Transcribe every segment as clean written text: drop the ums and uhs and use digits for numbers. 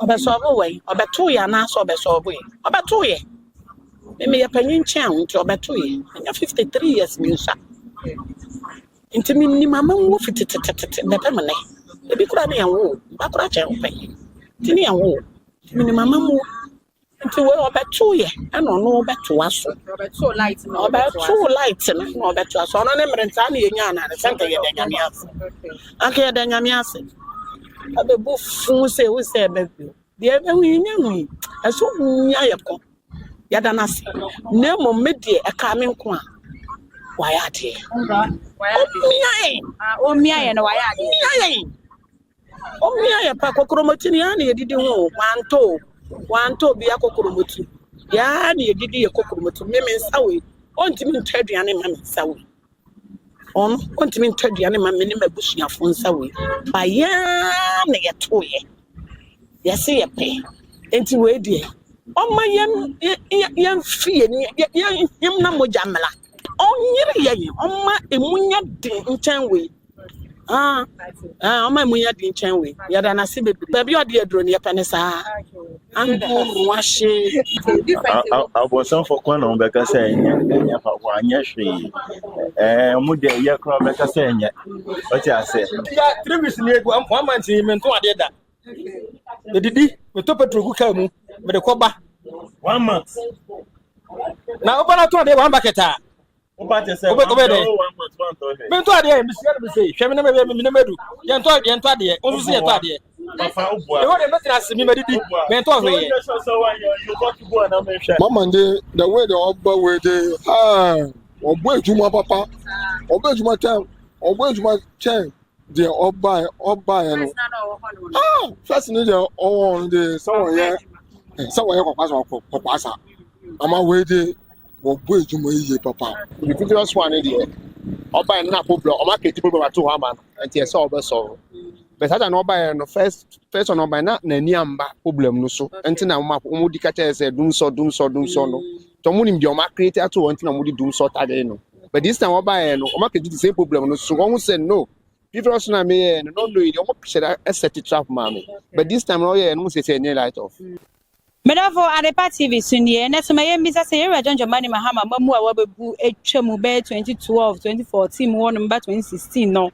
Obesolve way, obeto ya na so obesolve way. Obeto ye. Me ya panyin chen nti obeto ye. Anya 53 years me nsa. Nti me ni mama wo fititititi be me ne. Ebi kura na yanwo, ba kura chen wo panyin. Nti ni yanwo. Me ni mama mo. Nti we obeto ye, ana no obeto aso. Obeto light no. Obeto light no obeto aso. Ono ne mrenta na yenya na sente ye de nyame ase. Aka ye de nyame ase. Abebu fun se wo se bebu. De be hu nyanu. Eso nya yeko. Yada na se. Na mo medie e ka me nko a. Wayade. Omiaye no wayade. Omiaye pa kokromoti ni ya na yedidi ho. Wanto bi akokromoti. Ya na yedidi kokromoti. Me nsawe. Ontimi ntwaduane ma me nsawe. On ontimi ntwaduane ma me ne mabusuafo nsawe. Ba ya na yetoye. Yesi yepe. Enti we die. Oma yem fie ni yem na moja mala. Onyere ye oma emunya din nchenwe. Oma emunya din nchenwe. Yada na se bebi odi edro ne yepene sa. Angu washe. Abosan for kwan on beka say nya fa wanya hwe. Mu de ye kro beka say nya. What you say? Ya 3 weeks ni egu am 1 month me nto ade da. Edidi me to petrol ku ka mu me de koba 1 month. Na obana to ade 1 bucket a. Obate say 1 month 1 to. Me to ade me sia me say hwe me na me medu. Ye nto ade onso se ye to ade. Mafa ubua. E ho de metra se me didi me to hwe ye. Mama the way the oba way the obo ejuma papa. Obo ejuma time. Obo ejuma chen. The oba no. First need the on the someone here kwasa. Ama we dey obo ejuma iye papa. The previous one dey oba na problem. Oma keti problem atu ha man. Anti e say oba solve. But that an oba no first on oba na ni amba problem no so. Anti na mo di ka tell say dum so no. To mo nim di oma create atu anti na mo di dum so tade no. But this time oba no oma keti the same problem no so won say no. Previous na me no it omo share a set trap mama. But this time no say any light off. Medafo Adepa TV sunie na so maye mbisa se Yera John Dramani Mahama mamu a wabebu etwam be 2012 2014 mu won mba 2016 no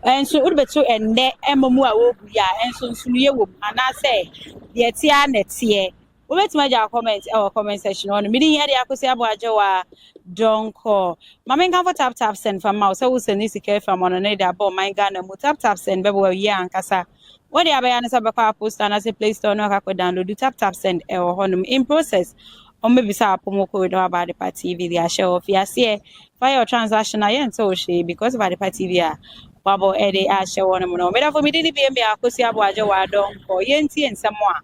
enso ubeto enne emamu a wobu ya enso sunie wo anase de tia na tie obetima ja comment section on me din here de akosi abo ajewa donko mama nkan for tap send from ma so wo send isike from on na da bo man ga na mu tap send be bo ye ankasa. What the Abayana Sabaka post and as a Play Store no download do tap send or honum in process or maybe sa pomoko about the party TV the show of Yasia fire transaction I so she because of the party TV Babo Eddie Asha one no made for me didn't be a Kosia Waja don or Yenti and someone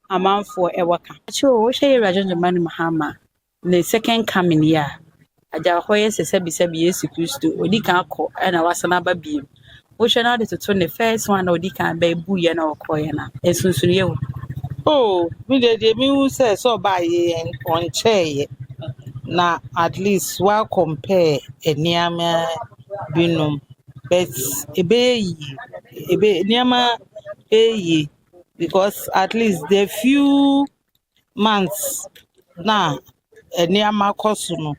a man for a worker. Sure, she Rajan Dramani Mahama the second coming year. Aja hoye se sebi Yesu Kristo odi kan akọ na wasana ba biem. Wo hwe na de to the first one odi kan ba bu ye na okoye na esunsun ye wo. Oh, me de me who say so by ye on chair na at least wa compare eniama binum but ebe eniama ye because at least the few months na eniama kosu no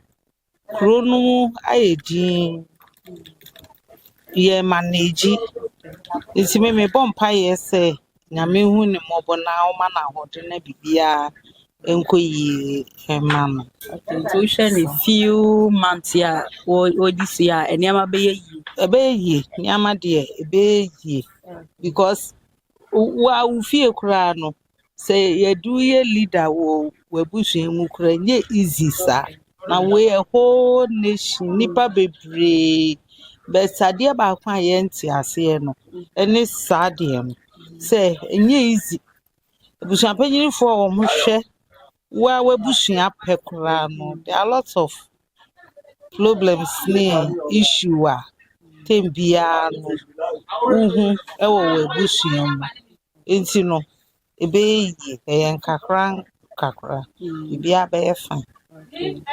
krono ayedin ye manage iti me bompa ye say na me hu ni mobo na o ma na hode na bibia enkoyi man So a few months ya or this year eniama be ye niama de ebe ye because wa ufie kura no say ye do ye leader wo webusu emu kura nye easy sa na we a whole nation nipa bebre but sadie ba kwa ye nti ase no eni sadie no say nye easy busu apanyini fo wo mo hwe wa webusu apekura no there are lots of problems issue tembia no ewo webusu no enti no ebe yi kakra bibia be fine. in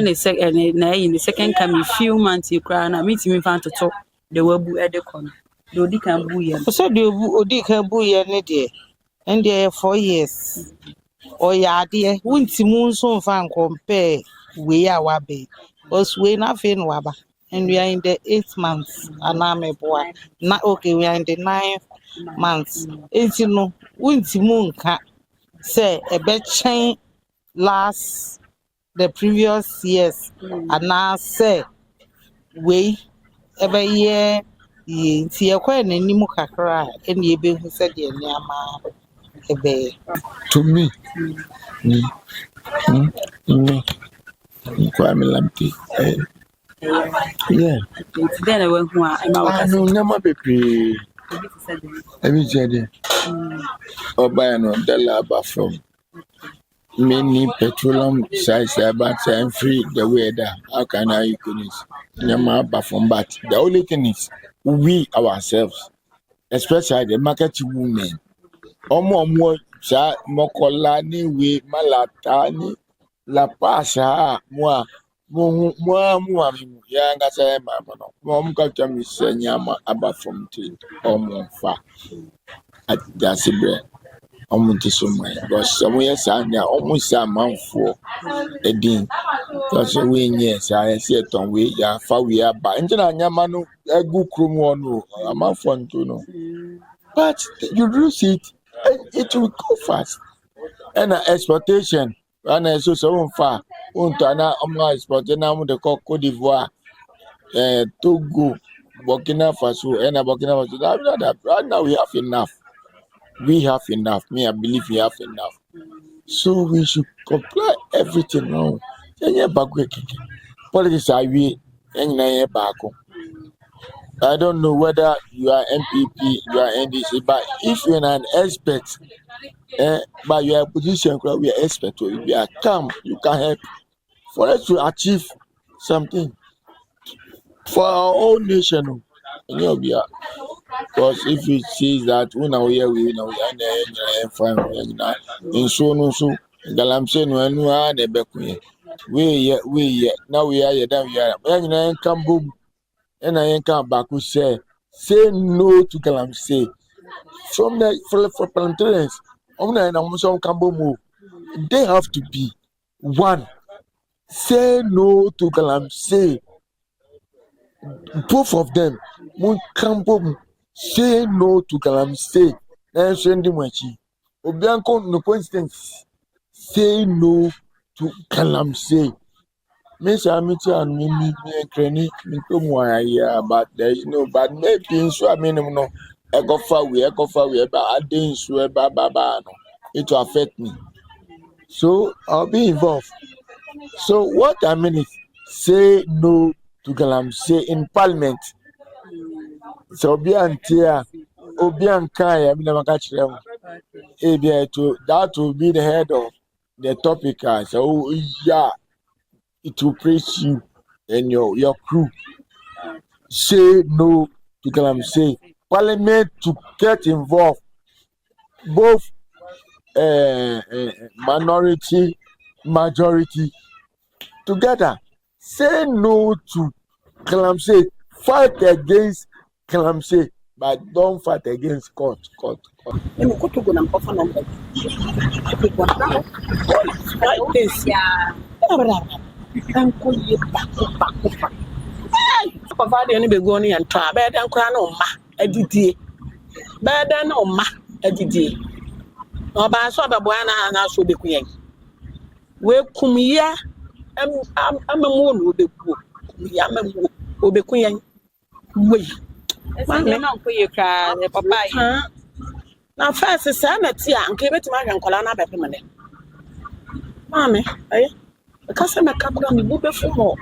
the second coming few months you cry na meet me fan to talk the webu edekon the odi kan bu ye So the odi kan bu ye ne de and there 4 years. Or ya dear, won't soon fan compare we are wabe. Because we nothing waba. And we are in the 8th month. And I'm a boy. Not okay, we are in the 9th month. It's won't moon cat say a bed chain last the previous years. And now say we every year. Ti yakwa na nimu kakra ene ebe hu se de niama ebe To me, Kwame Lamte. Yeah. Then I went home. I know never be every day. Oba no dollar from many petroleum size but I'm free the weather. How can I use Nyama from but the only thing is we ourselves, especially the market women. Omo sa mokola ni we malata ni la pasha moi ya nga say mama no mo ka tell me say nyama aba from tea omo fa at dasibre omo ti so mai but some yes anya omo sa manfo edin because we nye say ton we ya fa we aba njina nyama no egu krum no amanfo nto no but you do see it will go fast and exploitation and so far untana exploitation na mu de Cote d'Ivoire Togo Burkina Faso and Burkina Faso that right now we have enough me I believe we have enough so we should comply everything now politics are we I don't know whether you are MPP, you are NDC, but if you're an expert, but you are a position where we are expert, we are calm, you can help for us to achieve something for our own nation. Because if you see that we know we fine, in so Galamse no anu a na beku we now we are down here and come boom and I can back who say no to Galamse from the for parliamentarians they have to be one. Say no to Galamse. Both of them say no to Galamse. And send him Obianco no coincidence. Say no to Galamse. Miss Amity and Mimi Cranny, but but maybe so I mean, no, I go far away, but I didn't swear, Baba, it will affect me. So I'll be involved. So what I mean is say no to Galamse in Parliament. So Obian Kaya, that will be the head of the topic. So yeah. It will praise you and your crew. Say no to Galamse. Parliament to get involved, both minority, majority, together. Say no to Galamse. Fight against Galamse, but don't fight against court. Uncle, you back. Papa, the only begoni and try bed and crown on ma, a didi. Bed and on ma, a didi. No, but I saw the buana and I should be queen. Well, come here, I'm a moon with the book. Yam will be queen. Wait, you cry, papa. Now, first, is sanity and came to my uncle Anna Beckman. Mammy, eh? Because I'm a couple of the for more.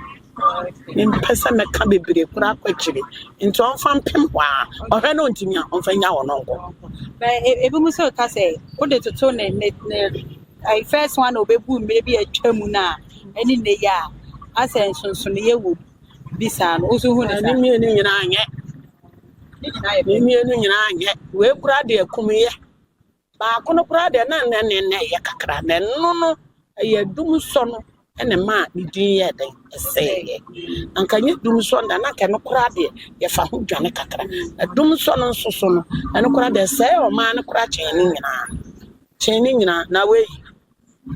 In person, a cabby be actually into on farm pimwa or I don't think on Fanya or no. If we so say, put it to tone I first one of boom, maybe a termuna, and in the year, as I so near would be son, also who is me, we're gradia come here. But I couldn't grad and yakakra, then no, a doom son. And a man, you did say, and can you do so that I cannot cry there if I hold Johnny Cacra, a doom son and so son, and a crowd say, or man, cratching. Chaining na way.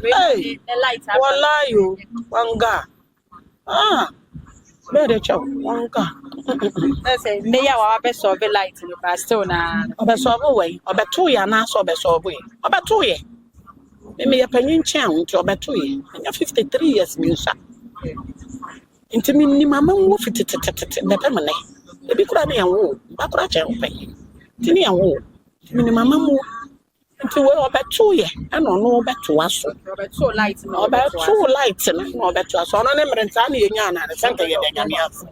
Hey, The light. wallahi yo, wanga. Very chow, wanga. Let's say, may our best of the light in the past, so now. Obeso way, obeto ya na so obeso way. Obeto ye. Me ya panyin chen nti obeto ye. Anya 53 years mi nsa. Nti mi ni mama wo fititititi bepe me ne. Ebi kura na yanwo, ba kura che wo pe. Nti ni yanwo. Mi ni mama mo. Nti we obeto ye, e no no obeto aso. So light. Obeto light no obeto aso. No ne mrenta na ye nya na ne senta ye de nyame ase.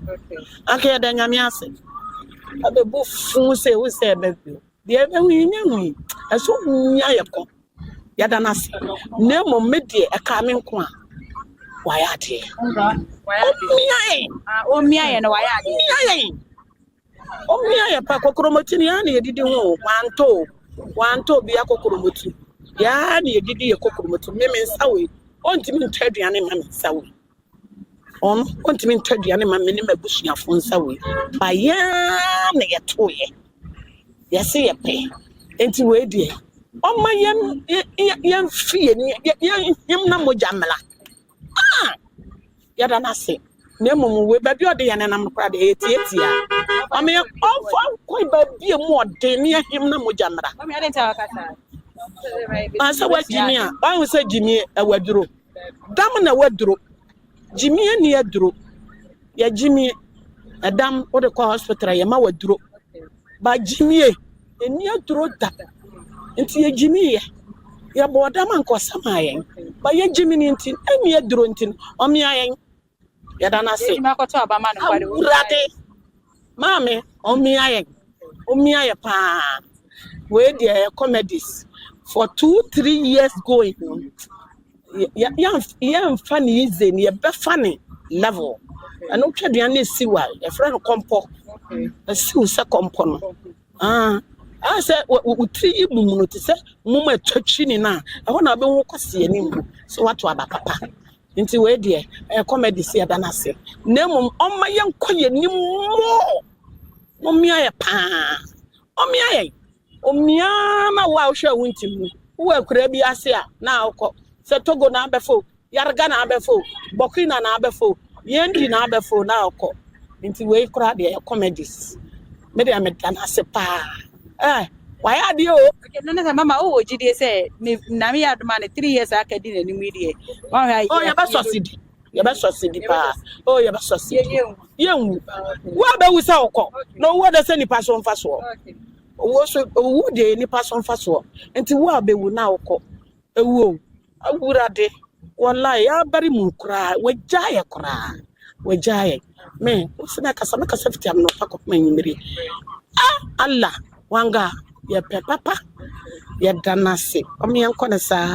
Aka ye de nyame ase. Abebu fun se wo se bebu. De e hu nya hu. Eso nya ye ko. Ya da na se. Na mo medie e ka me nko a. Wa ya de. Omia no waya de. Omia ya pa kokromoti ni ani edidi ho wanto bi akokromoti. Ya ni edidi ye kokromoti. Me nsawe. Ontimi ntwaduane ma me nsawe. Ontimi ntwaduane ma me ne mabusuafo nsawe. Ba ya na ye toye. Yesi ye pe. Enti we die. Oma yem fie ni yem na mojamla. Yada na se. Nemu we baby ode ya nenam kra de etia. Ame ofo koi baby mu ode ne him na mojamra. Omi ade ta wakata. Asa wa Jimmy a, why say Jimmy e waduro. Dam na waduro. Jimmy ni aduro. Ya Jimmy Adam o de kwa hospital ya ma waduro. Ba Jimmy eni aduro da. Nti ya Jimmy ya bo Adam anko sama yen. Ba ya Jimmy ni nti eni aduro nti omi ayen. Ya dana se. Ma ko to abama no kwade. Urade. Mame omi ayen pa. We dey comedies for 2-3 years going. Yeah, funny is in your funny level. And no tradian is see why a friend of compo. A susa compono. I said, what 3 minutes, Mumma touching now. I want to be walk see anymore. So what to about papa? Into where dear, a comedy see a danasi. Nemo on my young quay any more. Momia pa. Omia. Omiama wa show winti. Who could be asia now? Se Togo na befo, Yarga na befo, Burkina na befo, Yendi na befo now. Into way crowd their comedies. Maybe I met an asepa. Why are you? No, Mama, oh, GD say, Nami had money 3 years I can do any media. Oh, your best succeed. Your best succeed. Oh, your best succeed. Young. What about we saw? No, what does any person fast walk? Would any person fast walk? And to what be we now call a woo. Agurade wallahi ya bari mu kura wajaya kura wajaya me usina kasama kasafiti amno pako menyimiri Allah wanga ya papa ya danase omi yanko na sa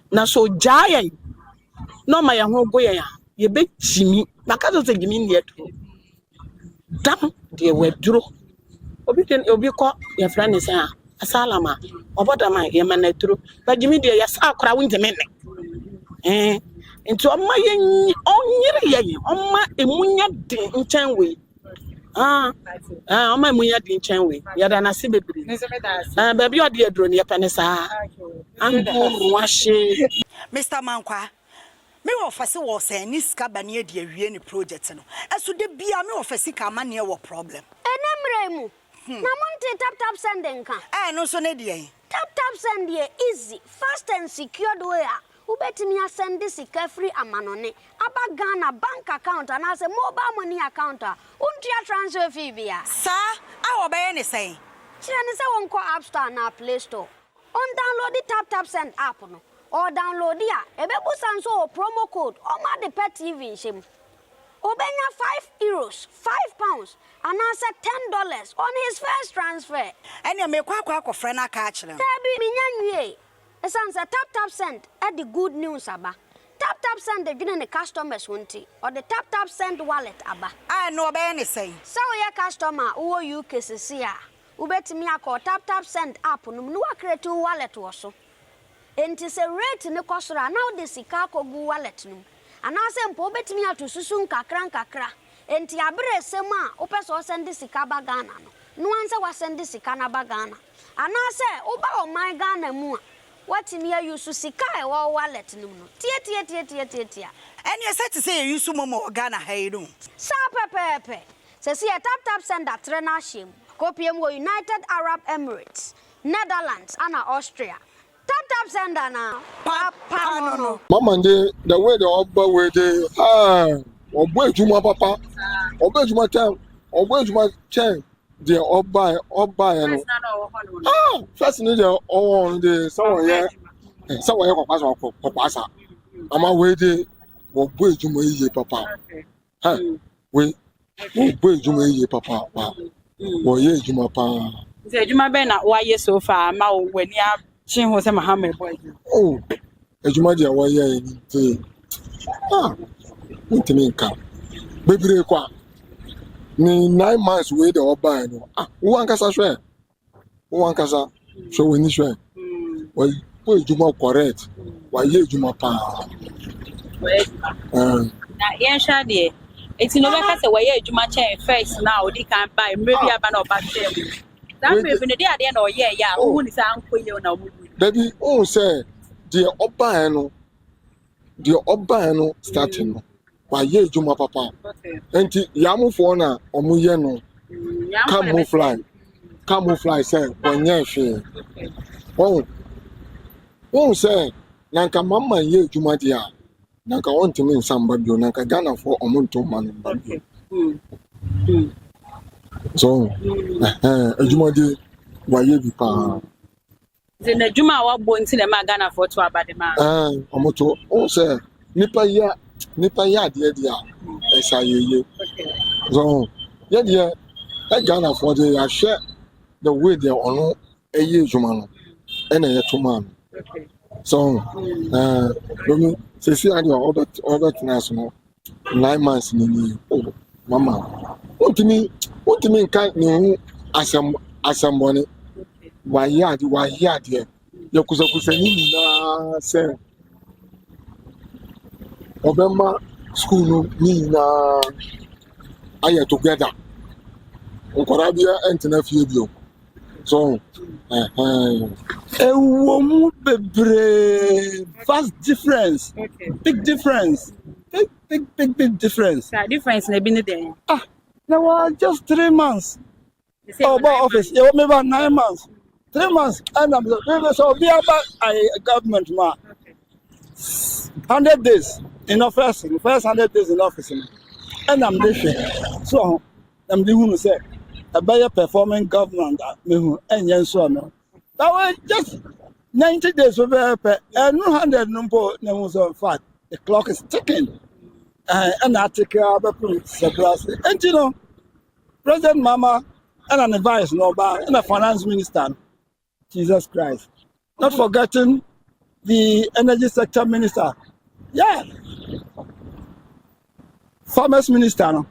na so jaya no ma ya ho goya ya be jimi makazo se jimi ndi eto dam de weduro obi ko ya frani sa asalama obodama ye manaturu bajimi de ya sakura wunte menne nti omma ye onyire ye omma emunya de nchenwe omma emunya de nchenwe ya da na se bebiri baby ode aduro ne yepene sa angu wahye Mr. Mankwa me ofese wo se ni sika bane de awie ni project no eso de bia me ofese ka mane wo problem enemremu na monte tap sending kan no so ne de tap send here easy fast and secured way ubetimi send sika free amanone aba Ghana bank account and as a mobile money account untia transfer fee bia sa awo be ne say kire ne se won ko app store na play store on download the tap send app no or download dia ebebu sanso promo code o ma de pet TV shim obenya €5, £5 and answer $10 on his first transfer. And you make kwa friend na ka kire. Tabi minyanwie. Esanse tap send at the good news aba. Tap send the gina the customers wonti or the tap send wallet aba. I know be any say. So your customer who UK sesia. Ubetimi akọ tap send app no no create wallet wo so. Enti se rate ne kosora now the sika kogu wallet no. Anase mpo betimi atosusu nkakra enti abere sema opeso send sika ba Ghana no anse wa send sika na ba Ghana anaasɛ woba ɔman Ghana mu a watimi ayusu sika e wo wallet nim no tie ɛne ɛsɛ te sɛ yɛyi so mɔmɔ Ghana ha yi no sa pepepe sɛ si tap send that tre na hyem kopiem wo United Arab Emirates Netherlands and Austria tap send na papa no Mama the way the oba way the obo ejuma papa obo ejuma time obo ejuma chain the oba no first need the on the someone here ko pasa ama we the obo ejuma yi papa we obo ejuma yi papa wo ye ejuma pa nse ejuma be na wa ye so far ma wo wani a chin ho se Muhammad boy ejuma dia wa ye ni ntimi nka bebre kwa ni 9 months we the oba no wo ankasa so we ni hwe we ejuma correct wa ye ejuma pa na yen sha de eti no be ka se wa ye ejuma chen first na odi kan buy maybe aba na oba chen that maybe no dey ade na oye ya wo ni sa ankoye na obu baby say the oba no starting no wa ye ejuma papa enti yamufo na omuye no camouflage say wonye hwe say nanka mama ye ejuma dia nanka wontimi nsamba bio nanka Ghana for omonto man babio so ejuma di wa ye bi pa na juma wa bo nti na ma Ghana for to abade ma omoto say nipa ya de dia esa ye so ye de Ghana for the share the way they ono eye juma no ena ye to man so lomi se si ade order national 9 months ni mama utimi nkan ni hu asambone wa ya de ye kusa ni na se Obama school no ni na aye together Nkorabia entina fie bio so ewomu bebre vast difference big difference big difference difference na bi ne dey there were just 3 months about office you me about 9 months 3 months and I'm so be about a government man 100 days in office the first 100 days in office and I'm different so I'm the one who say a better performing government me who and so no that was just 90 days over and 100 number no so fact the clock is ticking and article about the and you know President Mama and an advice no about and a finance minister Jesus Christ not forgetting the energy sector minister farmers minister no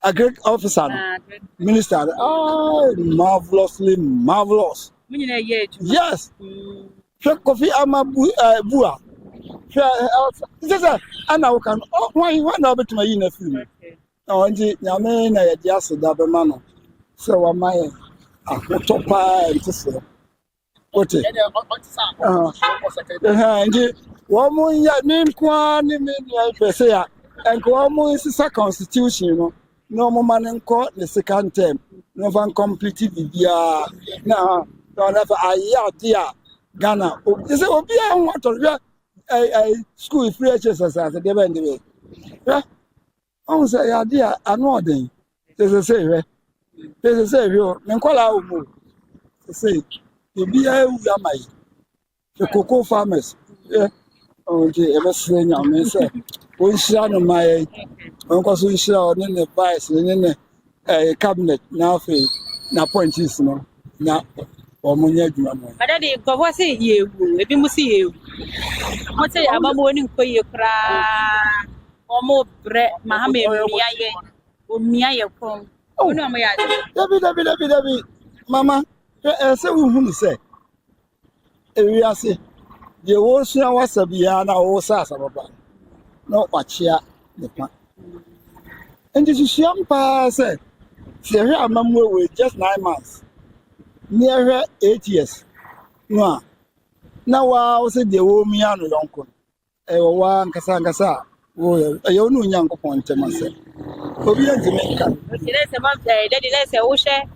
agri officer minister marvelous yes Kofi Amabua ana we can why na bet my na film onji nyame na ye dia so da be ma no se wa mai akotopa ntse ote nji wo mu ya ni kwa ni me ya pese ya enko wo mu sisa constitution no no mo man nko the second term no van complete bibia na no na fa aya dia Ghana is it obi an want to school free exercise as dey bend we on say ya dia anu odin say we me nkola o mu say obi a wu amai the cocoa farmers okay ever say nyame say o nshira no mai onko so nshira o ne vice ne cabinet na fe na points no na omunya adwuma no ada de gofo say yewu ebi mu say yewu mo say abamo ni nkoye kra omo bre mahame omia ye kom onu am ya David mama say we hu ni say ewi ase ye wo sua wasabia na wo sa asababa no wachia ne pa and this is young pa say hwe amamu we just 9 months near 8 years. No, now I was the woman, uncle. One Casangasa. Oh, I don't know young point myself. Let's say, Osha,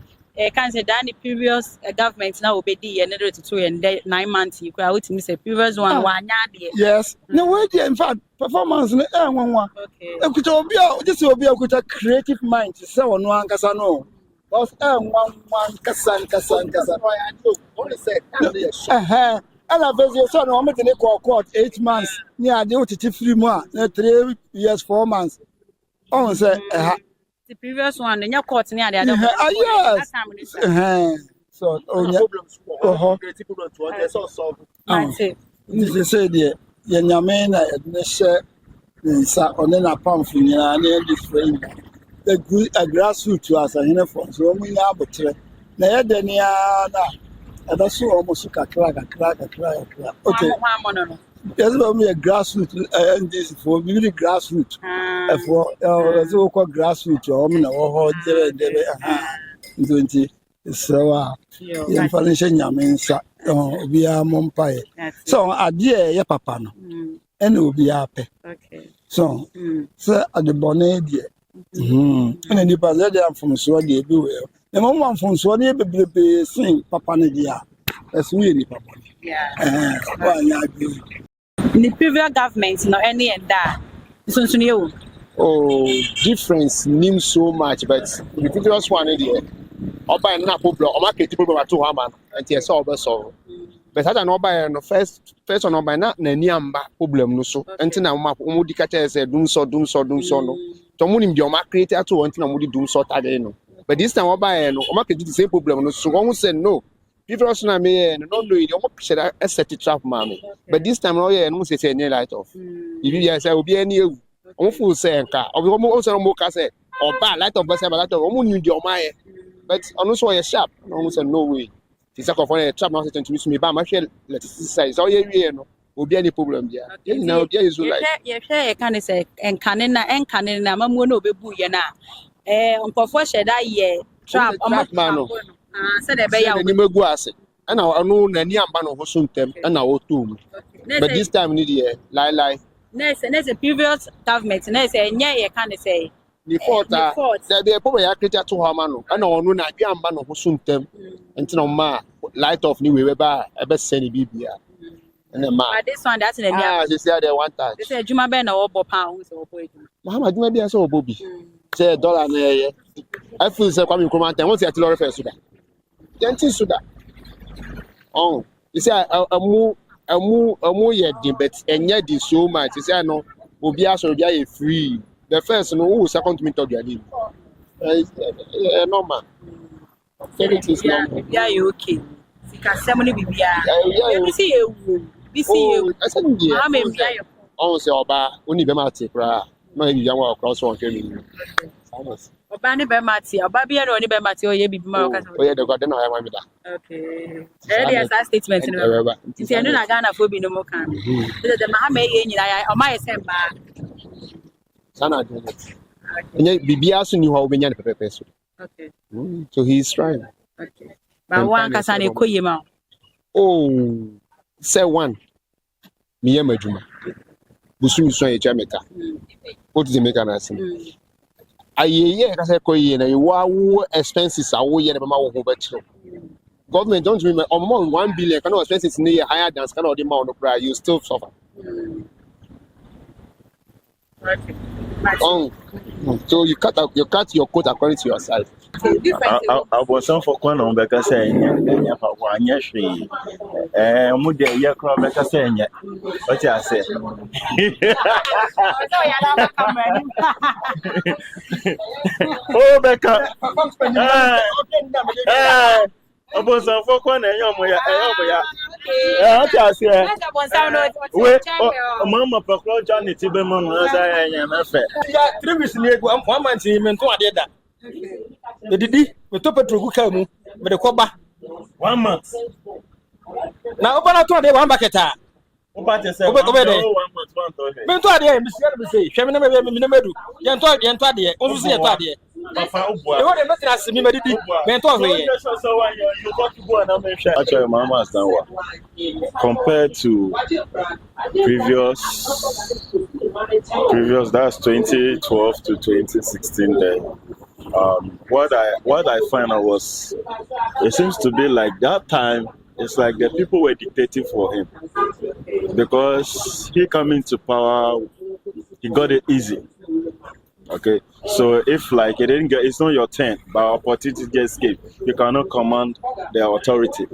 cancer than the previous government now be the another 2 and 9 months. You could out miss a previous one year. Yes, no way, in fact, performance in one. Okay, this will be a good creative mind to say on one Casano. Was one Cassan. Only said, and I visit your son, I'm making a court 8 months. Near the OTT 3 months, 3 years, 4 months. Oh, say, the previous one, in your court near the other. Yes. So, you say, dear, Yamena, Nesha, on a pamphlet, and this frame. The good a grassroots to us, and for so many arbitrary. Now, then, and that's almost a crack. Okay. There's only a grassroots, and this for really grassroots. For so-called grassroots, or so, information Yamin, we are Mompire. So, a dear, papa, and will be happy. Okay. So, sir, at the bonnet, dear. And the Bazada from Swadi everywhere. The moment from Swadi, baby, sing Papa Nadia. That's really Papa. Yeah. The previous government, no any and that. So you. Oh, difference means so much, but the previous one idea. Oba na problem, o market people ba to Haman, and yes, all so. But I don't know by no first on Oba na niamba problem no so. Until now, my dictator said, doom so no. Someone your market created at all until I'm doing so no. But this time, Oba no, o market the same problem no. So one said no. People na me no know you almost said a set trap mommy. But this time, oh yeah, no say any light off. If you say will be any on full say car, or we also more say or bad light of bus light of woman you your mind. But also a sharp, almost no way. It's a for trap now to me by my shell. Let's say so yeah no. Will be any problem there. You know, there is like yeah, can say and canina mamu no be boo yana. On for shed that year trap man. Said a bay out. And I know any ambano who soon them and I will too. But this time, need lie. Next, a previous government, next, and yeah, can say. Before that, they probably created to Hamano. And I know that ambano who soon them until ma light off new weber, I best send it BBA. And then this one, that's in the they said they want that. They said Juma Ben or pounds or Muhammad, maybe I saw Bobby. Say $1. I feel so coming command and once you have to refer to that. Gentle Suda. Oh, you say a more yet, but and yet is so much. You say I know will be also be free. The first no who second to me to their name. Normal. It is normal. Yeah, you okay. Because somebody be we see you. We see you. I said, yeah. Oh, say Oba, only be mate, bra. No, you young across one came. Obani be mati, obabi ya no ni be mati o ye bibi ma o kasa. O ye de god na o ya da. Okay. Earlier as statement ni. Ti enu na Ghana fo bi no mo kan. The Mahama ye nyina ya o ma ye semba. Sana do it. Enya bibi aso ni ho obenya ne pepepe so. Okay. So he is trying. Okay. But one kasa na ekoye ma. Oh, say one. Mi ye madwuma. Busumi so ye Jamaica. What is the make na asim? Aye, I say koye na you expenses are we na be ma wo ho betro. Government don't remember more 1 billion kind of expenses near higher than kind of the amount of price you still suffer. Okay. So you cut your coat according to your size. I was some for Quanon because saying, one year she Mude Yakro Becca saying, what I say. Oh, Becca. I was some for Quan and Yomoya. Mamma Proclo Johnny Tibemon was I am a fair. 3 weeks near 1 month in Mentor did that. The Didi, we took a true come, but the Coba 1 month. Now, open out to the 1 bucket. But I said, over there. Mentor, say, Shamina, Yantua, only see a ɛwɔ de mɛtena ase mi mɛdidi mɛntɔ hwee. Actually, Mama has done well compared to previous. That's 2012 to 2016. There, what I find out was it seems to be like that time. It's like the people were dictating for him because he came into power, he got it easy. Okay, so if like it didn't get, it's not your turn, but opportunity just came. You cannot command the authority.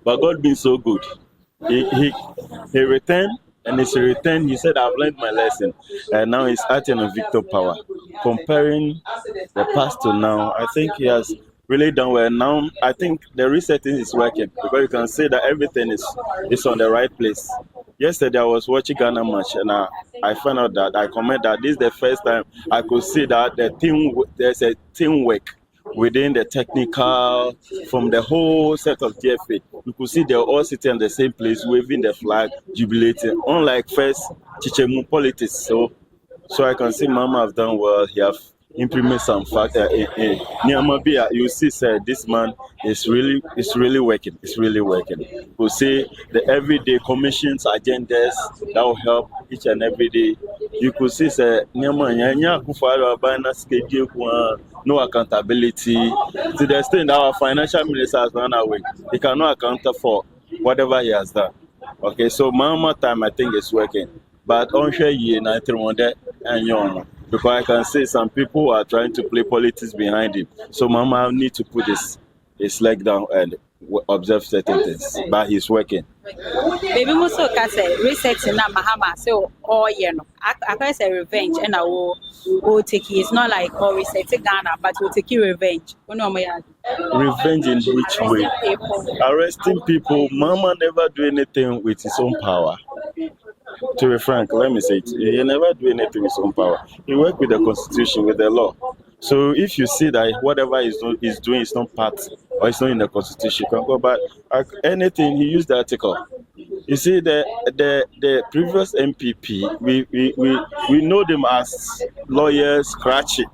But God being so good, he returned, and as he returned, he said, "I've learned my lesson," and now he's acting on victor power. Comparing the past to now, I think he has really done well. Now I think the resetting is working because you can see that everything is on the right place. Yesterday I was watching Ghana match and I found out that I comment that this is the first time I could see that there's a teamwork within the technical from the whole set of GFA. You could see they're all sitting in the same place, waving the flag, jubilating. Unlike first Chichemu politics, so I can see Mama have done well. He have implement some factor in Niamabia. You see, sir, this man is really working. It's really working. You see the everyday commissions, agendas that will help each and every day. You could see, sir, no accountability to the extent that our financial minister has run away. He cannot account for whatever he has done. Okay, so Mama time I think is working, but on share ye na and young. Because I can see some people are trying to play politics behind him. So Mama need to put his leg down and observe certain things. But he's working. Baby Muso Kase, resetting na Mahama, so all year no. I say revenge and I will take it. It's not like resetting Ghana, but we'll take you revenge. Revenge in which way? Arresting people. Mama never do anything with his own power. To be frank, let me say it. He never do anything with his own power. He work with the constitution, with the law. So if you see that whatever he's doing is not part or it's not in the constitution, you can go back. Anything, he used the article. You see, the previous MPP, we know them as lawyers, scratchy.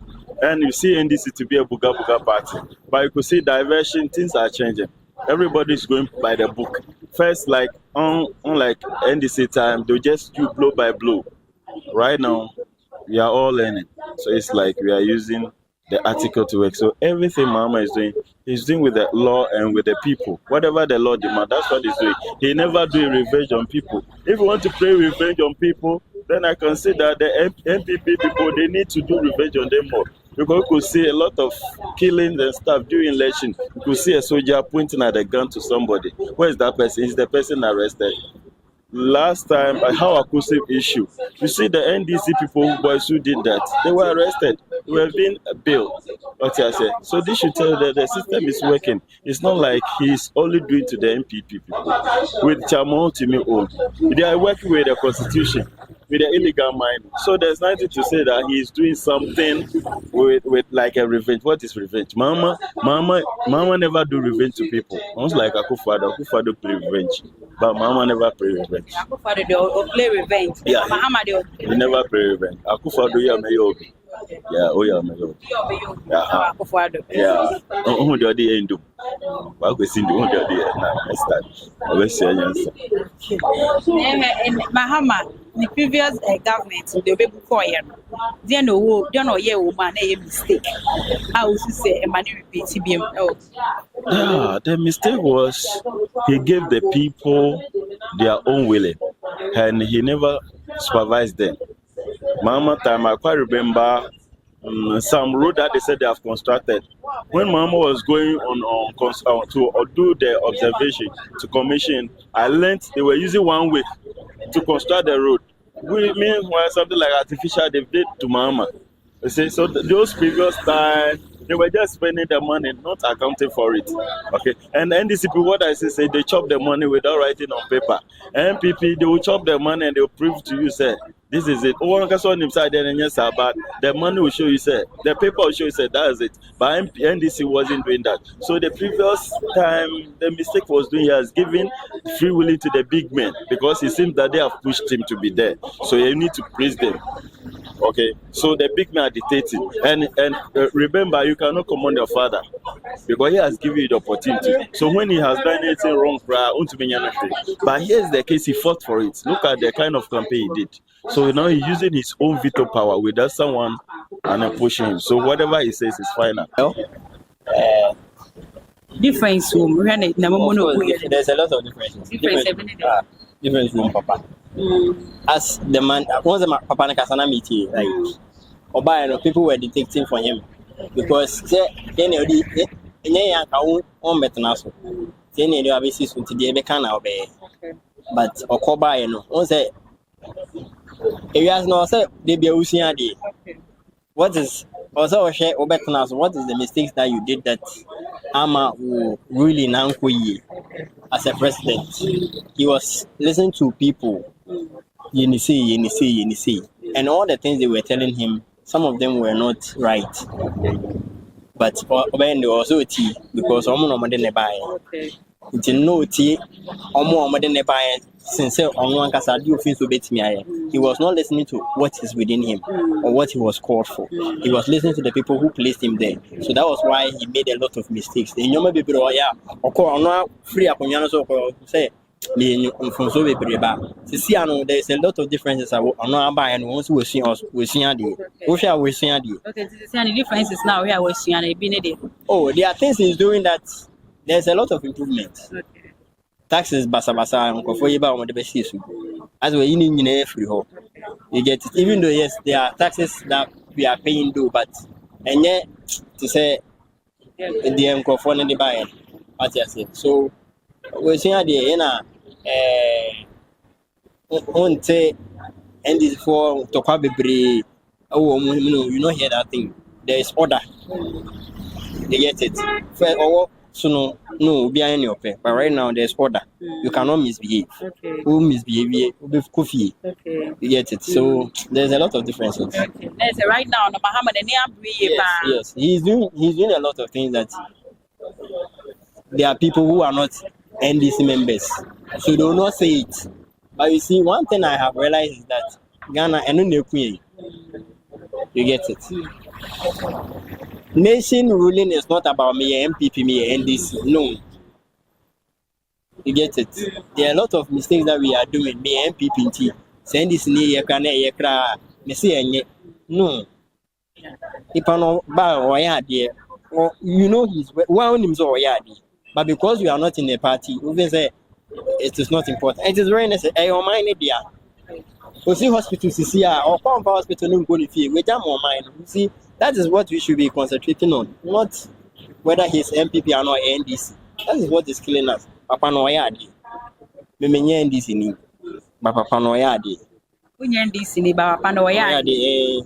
And you see NDC to be a Buga party. But you could see diversion, things are changing. Everybody's going by the book. First, like unlike NDC time, they just do blow by blow. Right now, we are all learning. So it's like we are using the article to work. So everything Mama is doing, he's doing with the law and with the people. Whatever the law demands, that's what he's doing. He never do revenge on people. If you want to play revenge on people, then I can say that the MPP people, they need to do revenge on them more. Because you could see a lot of killings and stuff during election. You could see a soldier pointing at a gun to somebody. Where is that person? Is the person arrested? Last time, how acoustic issue. You see the NDC people who did that, they were arrested. They were being bailed. What I say. So this should tell that the system is working. It's not like he's only doing to the MPP people. With Chamo to me own. They are working with the constitution, with the illegal mining. So there's nothing to say that he's doing something with like a revenge. What is revenge? Mama never do revenge to people. Almost like Akufo-Addo play revenge. But Mama never play revenge. Akufo-Addo play revenge. Yeah, he never play revenge. Akufo-Addo Mayobi. Yeah, Mayobi. Yeah. Akufo-Addo. Yeah. Who do the end do? What we see the who do the next time. Always say in Mahama, the previous government, the baby for you. They know yeah, woman, a mistake. I also say a man repeat CBM. Yeah, the mistake was he gave the people their own willing, and he never supervised them. Mama time, I quite remember some road that they said they have constructed. When Mama was going on to do the observation to commission, I learned they were using 1 week to construct the road. We meanwhile something like artificial they did to Mama. You see, so those previous time they were just spending the money, not accounting for it. Okay, and NDCP, what I say they chop the money without writing on paper. MPP, they will chop the money and they will prove to you, say, this is it. But the money will show you, say, the paper will show you, say, that is it. But NDC wasn't doing that. So the previous time, the mistake was doing, he has given free willing to the big men because it seems that they have pushed him to be there. So you need to praise them. Okay, so the big man dictating, and remember, you cannot command your father because he has given you the opportunity. So when he has done anything wrong, but here's the case: he fought for it. Look at the kind of campaign he did. So now he's using his own veto power without someone and pushing him. So whatever he says is final. Difference there's a lot of differences. Difference from Papa. As the man, once the Papa and Kasana meeting, like Oba, people were detecting for him because then already on Betanaso. Then you have to the Becana obey. But Okoba, once areas no say they be Usiadi. What is also share Obetanaso? What is the mistakes that you did that Ama will really now as a president? He was listening to people. Yenisi. And all the things they were telling him, some of them were not right. But when they also tea because almost didn't buy it. No tea, almost didn't buy it. Since he was not listening to what is within him or what he was called for. He was listening to the people who placed him there. So that was why he made a lot of mistakes. The young people, free say. There is a lot of differences. And once we see us, we see the differences now. We are seeing. Oh, there are things he's doing that there's a lot of improvement. Taxes, basa, and on the best issue. As we're in every hole, you get it. Even though yes, there are taxes that we are paying though, but and yet to say the microphone and the buyer, what you say. So we're seeing the on say and this for to quite be you know hear that thing. There is order. You get it. So no, be any of it. But right now there's order. You cannot misbehave. Okay. Who misbehave? Who be coffee. Okay. You get it. So there's a lot of differences. Okay. Right now, no Muhammad and yes, he's doing a lot of things that there are people who are not NDC members, so they will not say it. But you see, one thing I have realized is that Ghana and no queen. You get it. Nation ruling is not about me, MPP, me, NDC. No. You get it. There are a lot of mistakes that we are doing. Me, MPP, send this near Yakra, no. If I know about you know he's well him so but because we are not in a party, we can say it is not important. It is very necessary. Your mind idea. We see hospitals here or come hospital in Boniface. We jam our mind. You see, that is what we should be concentrating on, not whether he's MPP or not NDC. That is what is killing us. Papa no yadi. Me menye NDC ni, but Papa no yadi. Unye NDC ni, but Papa no yadi.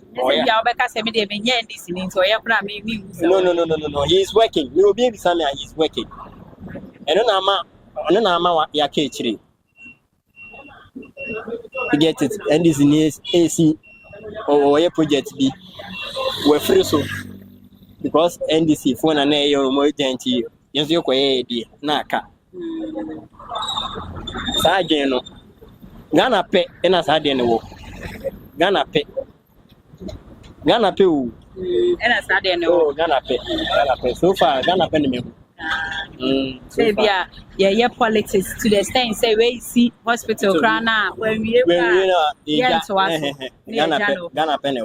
No. He is working. You will be able to say he is working. And no nama ya kechiri. You get it. NDC ni AC or your project B. We're free so because NDC phone and your more gently. Yes, you quay naka. Sajeno Ghana pay and as I didn't walk. Ghana pay. And as I didn't know Ghana pay. So far, Ghana pay me. Yeah, politics to the extent say we see hospital crana when we Ghana pay.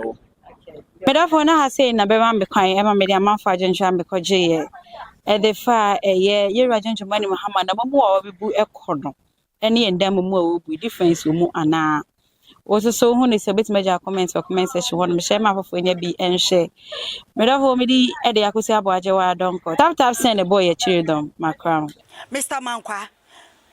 Therefore, now I say na bema me kwan e ma me dia manfo agenja me koje the fa ye rajonjo mani Muhammad na mo wa bebu ekono ene endam mu a obu difference mu ana so hu ne se betime comment section ho no me share ma fofo nya bi enhye me therefore me di e de akosi aboaje wa donko tap send the boy a children my crown Mr. Mankwa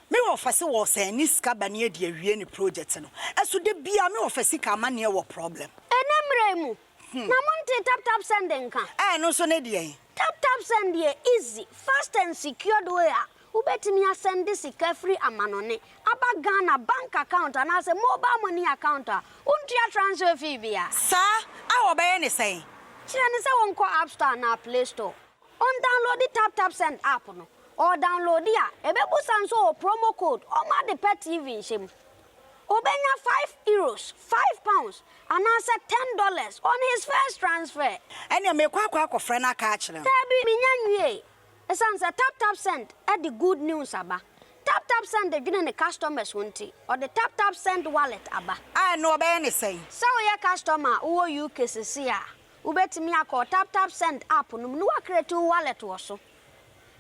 me office was say ni ska bane e de awie ni project no eso de bia me office ka mane e wo problem enemremu na monte tap sending ka no so ne de tap send here easy fast and secured way ubetimi send this free amanone aba Ghana bank account and as a mobile money account untia transfer fee bia sa a obaye ne say kire ne say won ko App Store na Play Store on download the tap send app no or download dia ebebu sanso promo code o ma de pet TV shim Obenya €5, £5, and answer $10 on his first transfer. And you make quack friend a catch them. Tabi minyanwe. Esanse tap send at the good news aba. Tap send the giving the customers won't or the tap send wallet aba. I know about anything. So your customer who you cases here. Ubeti mi ako tap send app no wa create wallet also.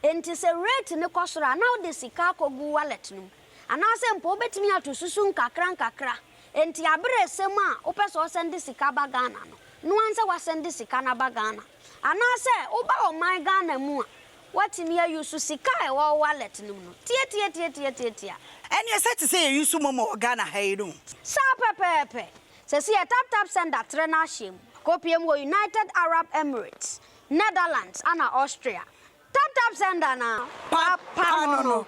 Enti se rate ne kosora now the sika ko gu wallet no. Anase mpo ubeti mi atu susu nkakra. Enti abre sema ope so send sika ba Ghana no. No anse wa send sika na ba Ghana. Anase oba o my Ghana mu. What in here you sika e wa wallet no. Tia. And you said to say you use momo Ghana hayru. Sa pepe. Se si tap send that trainer shim. Kopium wo United Arab Emirates, Netherlands, and Austria. Tap send na. Papa no.